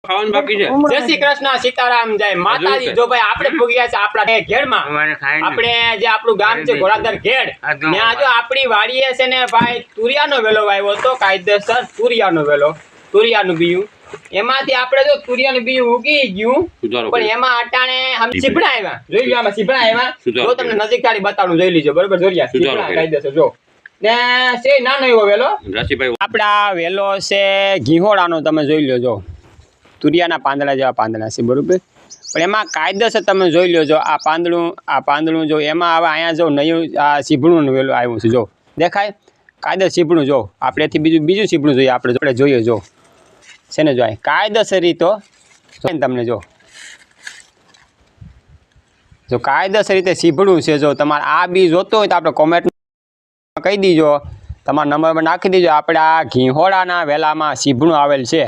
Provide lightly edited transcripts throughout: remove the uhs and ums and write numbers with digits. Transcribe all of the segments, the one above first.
ખાવાનું બાકી છે। જય શ્રી કૃષ્ણ, સીતારામ, જય માતાજી। જો ભાઈ આપણે પૂગ્યા છે આપણા ઘેડમાં। આપણે જે આપણું ગામ છે ઘોડાદર ઘેડ, ત્યાં જો આપણી વાડીએ છે ને ભાઈ તુરિયાનો વેલો વાવ્યો હતો, કાયદેસર તુરિયાનો વેલો, તુરિયાનું બીયું। એમાંથી આપણે જો તુરિયાનું બીયું ઉગી ગયું, પણ એમાં અટાણે સીભડા આવ્યા। જોઈ લો આમાં સીભડા આવ્યા, જો તમને નજીક તારી બતાડું, જોઈ લીજો બરોબર। જોરિયા સીભડા કાયદેસર જો ને છે નાનો એવો વેલો। આપણા વેલો છે ઘીહોડાનો, તમે જોઈ લો જો તુરિયાના પાંદડા જેવા પાંદડા છે બરોબર। પણ એમાં કાયદેસર તમે જોઈ લો જો આ પાંદડું જો એમાં હવે અહીંયા જો નયું આ સીભડું વેલું આવ્યું છે, જો દેખાય કાયદેસર સીભડું। જો આપણેથી બીજું સીભડું જોઈએ, આપણે જોઈએ જો છે ને, જો કાયદેસર રીતો તમને જો કાયદેસર રીતે સીભડું છે। જો તમારે આ બી જોતો હોય તો આપણે કોમેન્ટમાં કહી દીજો, તમારા નંબર પર નાખી દીજો। આપણે આ ઘીહોડાના વેલામાં સીભડું આવેલ છે।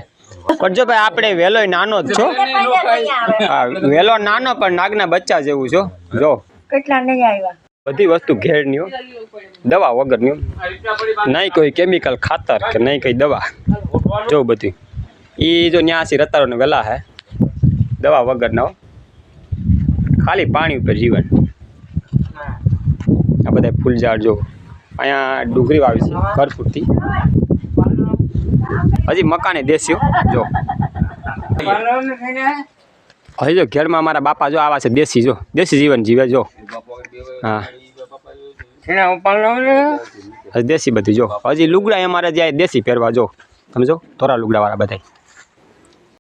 પણ જો ભાઈ આપણે વેલો નાનો જ છો, હા વેલો નાનો પણ નાગના બચ્ચા જેવું છો। જો કેટલા નહીં આવ્યા, બધી વસ્તુ ઘેરની, દવા વગરની, નહીં કોઈ કેમિકલ ખાતર કે નહીં કઈ દવા, જો બધી એ જો ન્યાસી રતારોને વેલા હે, દવા વગરના, ખાલી પાણી ઉપર જીવન। આ બધા ફૂલઝાડ જો અહીંયા ડુંગળી વાવી છે ઘર પૂરતી, હજી મકાને દેશીઓ જો હજી જો ઘેરમાં અમારા બાપા જો આવા છે દેશી, જો દેશી જીવન જીવે જો, હા દેશી બધું જો। હજી લુગડા અમારે જ્યાં દેશી પહેરવા, જો તમે જો થોડા લુગડા વાળા બધા